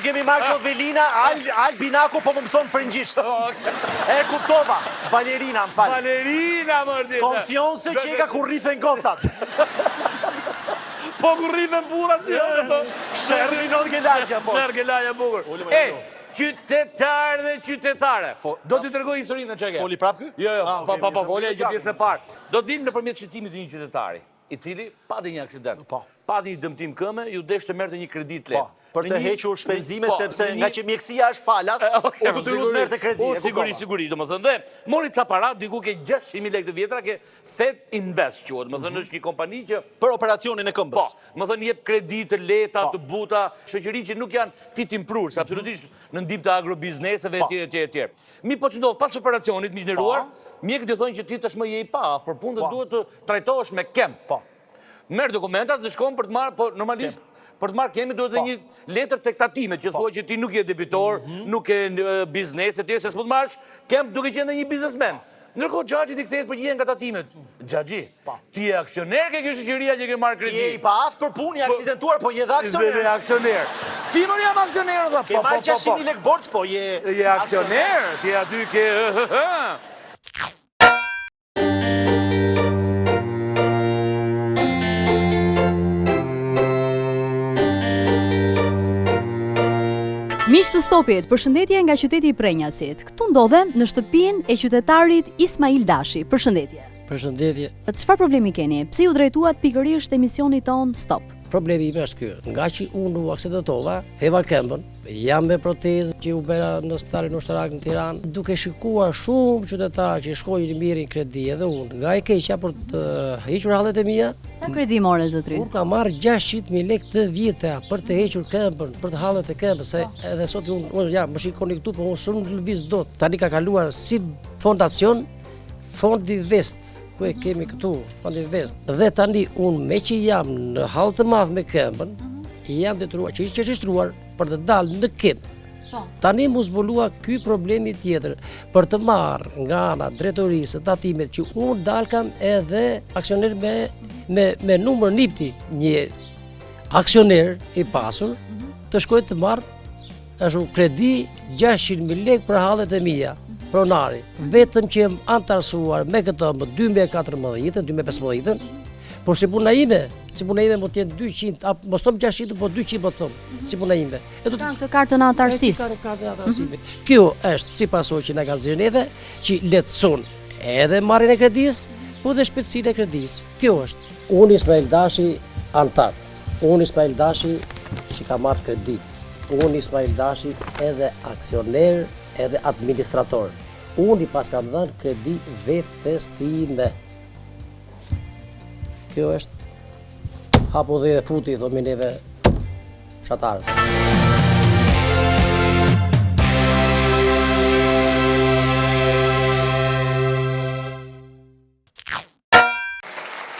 kemi Marko Velina, Albinaku po më mëson frëngjisht. E kuptova, balerina, më falë. Balerina, mërdi. Konfionse që e ka kur rrifen gotat. Po kur rrifen burat që jo. Shërri non gelagja, po. Shërri gelagja bukur. E, qytetar dhe qytetare. Do t'i tërgoj historinë në qeke. Foli prap kë? Jo, po, foli e që pjesën e parë. Do t'vim në përmjet shqecimit të një qytetari, i cili pati një aksident, pati një dëmtim këme, ju desh të merte një kredit lehtë. Për të hequr shpenzimet, sepse nga që mjekësia është falas, u të duhet merte kredi. Siguri, do më thënë. Dhe, mori ca para, diku ke 600.000 lekë të vjetra, ke Fed Invest, që më thënë është një kompani që... Për operacionin e këmbës. Po, më thënë jep kredit të leta, të buta, shoqëri që nuk janë fitim prurës, absolutisht në ndim të agrobizneseve, etj. Mi po që ndodhë, pas operacionit, mi nderuar, mjekët i thonë që ti tashmë je i paf, për punë dhe duhet të trajtohesh me kemp. Merë dokumentat dhe shkon për të marrë, po normalisht për të marrë kemi duhet dhe një letër tektatime që thua që ti nuk je debitor, nuk je biznes, e se s'po të marrësh kemp duke qenë dhe një biznesmen. Ndërkohë Xhaxhi i kthehet për gjithë nga tatimet. Xhaxhi, ti je aksioner ke kjo shoqëria që ke marrë kredi. Je i paaft për punë, je aksidentuar, po je dhe aksioner. Je aksioner. Si më jam aksioner, tha. Ke marrë 600.000 lekë borx, po je... Je aksioner, ti aty ke... Miq të Stopit, përshëndetje nga qyteti i Prenjasit. Këtu ndodhem në shtëpinë e qytetarit Ismail Dashi. Përshëndetje. Përshëndetje. Çfarë problemi keni? Pse ju drejtuat pikërisht emisionit ton Stop? Problemi ime është ky. Nga që unë u aksidentova, theva këmbën, jam me protezë që u bëra në spitalin ushtarak në Tiranë, duke shikuar shumë qytetarë që shkojnë mirin kredi edhe unë. Nga e keqja për të hequr hallet e mia. Sa kredi more zotri? Unë kam marrë 600.000 lekë të vjetra për të hequr këmbën, për të hallet e këmbës, se edhe sot unë ja më shikoni këtu, po unë s'u lëviz dot. Tani ka kaluar si fondacion Fondi Vest. Ku e kemi këtu, Fondi Vest. Dhe tani unë me që jam në hall të madh me këmbën, jam detyruar që është shtruar për të dalë në këmbë. Tani mu zbulua ky problemi tjetër, për të marrë nga ana drejtorisë tatimet që unë dalkam edhe aksioner me numër nipti, një aksioner i pasur, të shkoj të marrë është kredi 600.000 lekë për hallet e mia. Pronari, vetëm që jem antarësuar me këtë më 2014-2015, por si puna ime më tjenë 200, mos thom 600, po 200 më thom, si puna ime. Kanë këtë kartën antarësisë. Kjo është si pasoj që na kanë zirë neve, që letëson edhe marrjen e kredis, po dhe shpejtësinë e kredis. Kjo është. Unë Ismail Dashi antar, unë Ismail Dashi që ka marrë kredi, unë Ismail Dashi edhe aksioner, edhe administrator. Unë i pas kam dhënë kredi vetes time. Kjo është hapo dhe futi, thomi neve shatarët.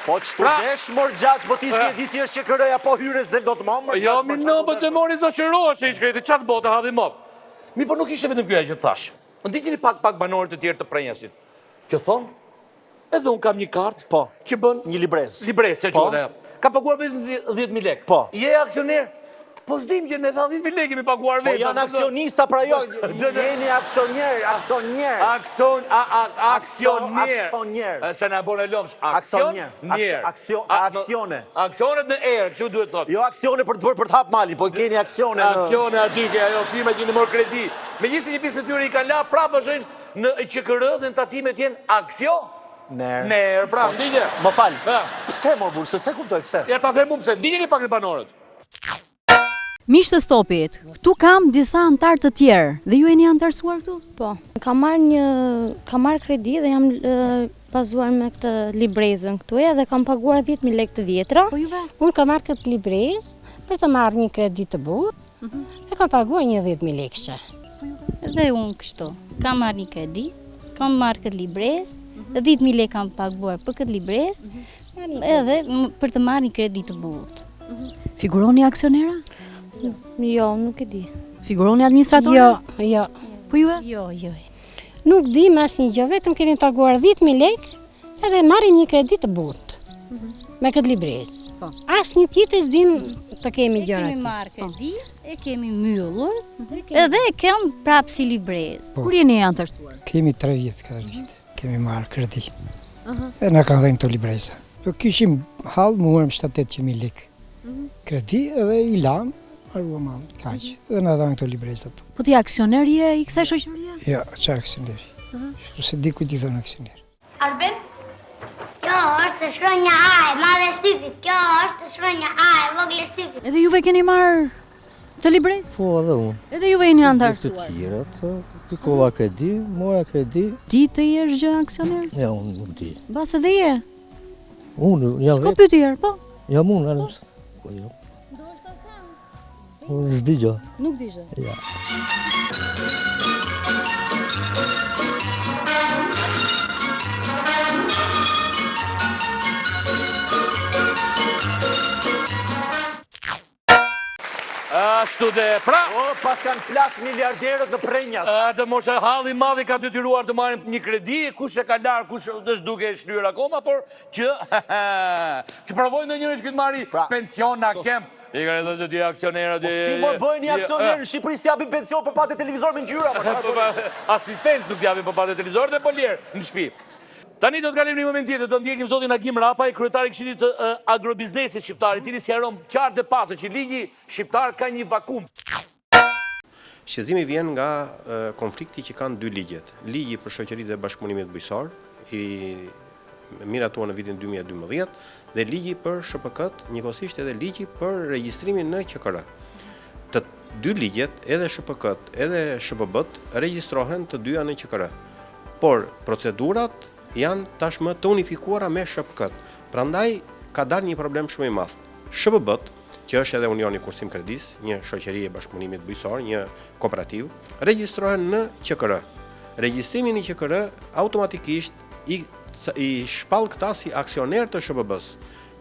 Po që të desh, mor Xhaxh, po ti di si është që kërëja po hyres del do të mamë? Jo, mi nëmbët e mori të qëroa që i shkreti, qatë botë hadhi mobë. Mi po nuk ishte vetëm kjo e që të thash. Ndikini pak banorët të tjerë të Prenjasit, që thonë, edhe unë kam një kartë, që bën... Një libres. Libres, që që dhe. Ka paguar vetëm 10.000 lekë. Po. Je aksioner? Po s'dim që në 10.000 lekë mi paguar vetëm. Po janë aksionista pra jo, jeni aksioner. Aksioner. Se në bërë e lomsh. Aksioner. Aksione. Aksionet në erë, që duhet thotë. Jo aksione për të hap mali, po keni aksione në... Aksione aty ke, ajo firma keni morë kredi. Me gjithë një pisë të tyre i kanë la, prapë është në QKR dhe në tatimet jenë aksio? Nerë, prapë, ndinje. Më falë, pse morë burë, se kuptoj pse? Ja ta themu pse, ndinje një pak të banorët. Miq të Stopit, këtu kam disa antar të tjerë dhe ju jeni antarësuar këtu? Po, kam marrë kredi dhe jam bazuar me këtë librezën këtu dhe kam paguar 10.000 lekë të vjetra. Po juve? Unë kam marrë këtë librezë për të marrë një kredi të butë dhe kam paguar një 10.000 lekë. Dhe unë kështu, kam marrë një kredi, kam marrë këtë librezë, 10.000 lekë kam paguar për këtë librezë edhe për të marrë një kredi të butë. Figuroni aksionera? Jo, nuk e di. Figuroni administrator? Jo. Po juve? Jo. Nuk di me asnjë gjë, vetëm kemi paguar 10.000 lekë edhe marrim një kredi të butë me këtë librezë. Asnjë tjetër s'dim të kemi E gjëra. kemi marrë kredi, e kemi mbyllur, edhe e kem prapë si librez. Kur jeni antarësuar? Kemi 3 vjetë këtë ditë, kemi marrë kredi. E na kanë dhënë këto libreza. Po kishim hall, muarëm 7-800.000 lekë. Kredi edhe i lam, arruam kaq. Dhe na dhanë këto libreza këtu. Po ti aksioner je i kësaj shoqërie? Ja, çka aksioneri. Se di ku ti thon aksioner. Arben? Kjo është shkronja A e madhe shtypit, kjo është shkronja A e vogël shtypit. Edhe juve keni marrë të librez? Po edhe unë. Edhe juve jeni Të antarësuar? tjirat, kërkova kredi, mora kredi. Ti të jesh gjë aksioner? Ja, unë nuk di. Bas edhe je? Unë, jam Shko vetë, pyeti herë, po? jam unë, anës. Po jo. Unë s'di gjë. Nuk di gjë. Ja. Ashtu dhe, pra, O, pas kanë plas miliarderët në prenjas. Dhe mos e halli madhi ka detyruar të marrim një kredi, kush e ka larë, kush është duke e shlyer akoma, por që që provojnë ndonjëherë që këtë marri Pra, pension na kem. I ka edhe të di aksionerët. Po si mor bëjnë një aksioner në Shqipëri s'japin pension për patë televizor me ngjyra. Asistencë nuk japin për patë televizor dhe po lirë në shtëpi. Tani do të kalim një moment tjetër, do ndjekim zotin Agim Rapaj, kryetari i Këshillit të agrobiznesit shqiptar, i cili sqaron qartë dhe pastë që ligji shqiptar ka një vakum. Shqetësimi vjen nga konflikti që kanë dy ligjet. Ligji për shoqëritë dhe bashkëpunimit bujqësor, i miratuar në vitin 2012, dhe ligji për SHPK-t, njëkohësisht edhe ligji për regjistrimin në QKR. Të dy ligjet, edhe SHPK-t, edhe SHPB-t, regjistrohen të dyja në QKR. Por procedurat janë tashmë të unifikuara me SHPK-t. Prandaj ka dalë një problem shumë i madh. SHPB-t, që është edhe Unioni Kursim Kredis, një shoqëri e bashkëpunimit bujqësor, një kooperativ, regjistrohen në QKR. Regjistrimi në QKR automatikisht i shpall këta si aksioner të SHPB-s,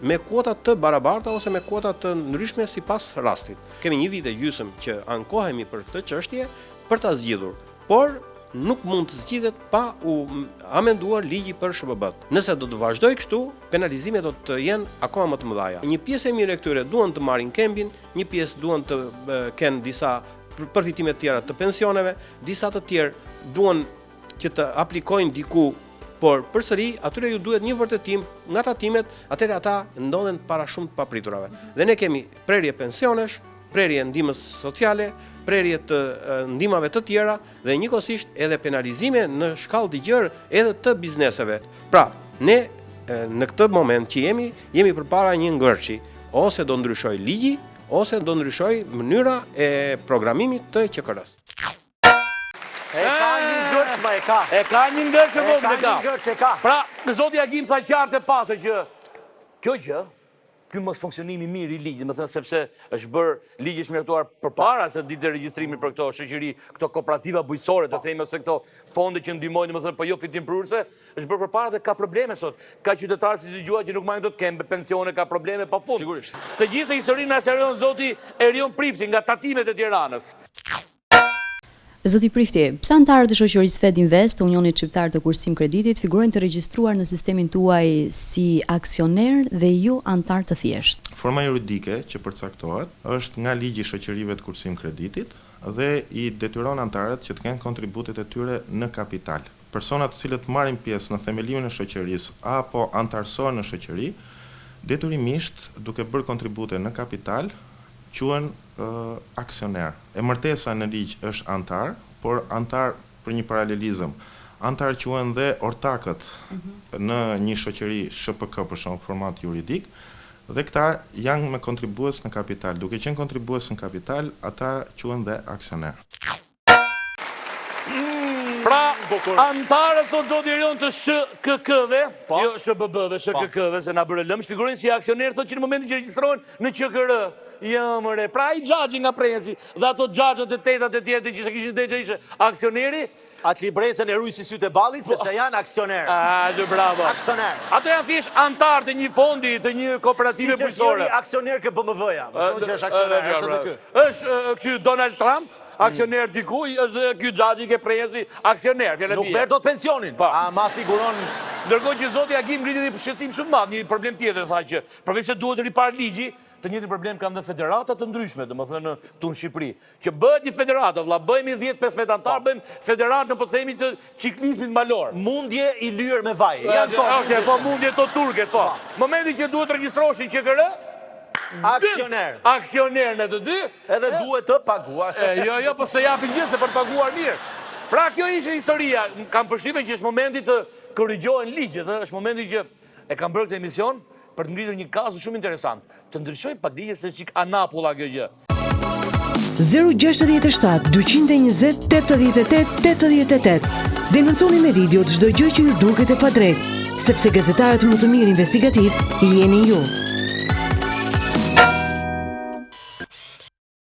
me kuota të barabarta ose me kuota të ndryshme sipas rastit. Kemi një vit e gjysmë që ankohemi për këtë çështje për ta zgjidhur, por nuk mund të zgjidhet pa u amenduar ligji për SHPB-t. Nëse do të vazhdoj kështu, penalizimet do të jenë akoma më të mëdha. Një pjesë e mirë e këtyre duan të marrin kembin, një pjesë duan të kenë disa përfitime të tjera të pensioneve, disa të tjerë duan që të aplikojnë diku, por përsëri atyre ju duhet një vërtetim nga tatimet, atëherë ata ndodhen para shumë të papriturave. Dhe ne kemi prerje pensionesh, prerje ndihmës sociale, prerje të ndihmave të tjera dhe njëkohësisht edhe penalizime në shkallë të gjerë edhe të bizneseve. Pra, ne në këtë moment që jemi përpara një ngërçi, ose do ndryshoj ligji, ose do ndryshoj mënyra e programimit të QKR-s. E ka një ngërç, ma e ka. E ka një ngërç e vogël Ka një ngërç, e ka. Pra, në zoti Agim tha qartë e pastë që kjo gjë, ky mos funksionimi mirë i ligjit, më thënë sepse është bërë ligji i miratuar përpara se ditë e regjistrimit për këto shoqëri, këto kooperativa bujqësore, të themi ose këto fonde që ndihmojnë, më thënë, po jo fitimprurëse, është bërë përpara dhe ka probleme sot. Ka qytetarë si dëgjuar që nuk marrin dot kembe, pensione, ka probleme pafund. Sigurisht. Të gjithë historinë na sqaron zoti Erion Prifti nga tatimet e Tiranës. Zoti Prifti, pse antarët e shoqërisë Fed Invest, Unionit Shqiptar të Kursim Kreditit, figurojnë të regjistruar në sistemin tuaj si aksioner dhe ju antar të thjesht? Forma juridike që përcaktohet është nga ligji i shoqërive të Kursim Kreditit dhe i detyron antarët që të kenë kontributet e tyre në kapital. Personat të cilët marrin pjesë në themelimin e shoqërisë apo antarësohen në shoqëri, detyrimisht duke bërë kontribute në kapital, quhen aksioner. Emërtesa në ligj është antar, por antar për një paralelizëm. Antar quhen dhe ortakët në një shoqëri SHPK për shembull format juridik, dhe këta janë me kontribues në kapital. Duke qenë kontribues në kapital, ata quhen dhe aksioner. Pra, antarët thot zoti Erion të SHKK-ve, jo SHBB-ve, SHKK-ve, se na bëre lëmsh, figurojnë si aksionerë, thot që në momentin që regjistrohen në QKR, mëre, pra i xhaxhi nga prensi, dhe ato xhaxhët e tetat e tjerë që kishin dhënë që ishte aksioneri, atë librezën e ruaj si sytë e ballit, sepse janë aksioner. Bravo. Aksioner. Ato janë thjesht antar të një fondi, të një kooperative bujqësore. Si që aksioner kë BMW-ja, më thonë që është aksioner, është edhe ky. Është ky Donald Trump, aksioner dikuj, është dhe ky xhaxhi ke prensi aksioner. Nuk merr dot pensionin, ama figuron. Ndërkohë që zoti Agim ngriti një shqetësim shumë madh, një problem tjetër tha që përveç se duhet ripar ligji, të njëjtin problem kanë dhe federata të ndryshme, domethënë këtu në Shqipëri, që bëhet një federatë, vëlla, bëjmë 10-15 antar, bëjmë federatë në po themi të ciklizmit malor. Mundje i lyer me vaj. Janë Okej, po mundje to turke, po. Momenti që duhet regjistroheshin QKR, aksioner në të dy, edhe duhet të paguar. Jo, po s'të japin gjë se për paguar mirë. Pra kjo ishte historia, kam përshtypjen që është momenti të korrigjohen ligjet, është momenti që e kam bërë këtë emision për të ngritur një kaz shumë interesant. Të ndryshojmë pak ligjet se çik anapulla kjo gjë. 067 220 88 88. Denonconi me video çdo gjë që ju duket e padrejtë, sepse gazetarët më të mirë investigativ jeni ju.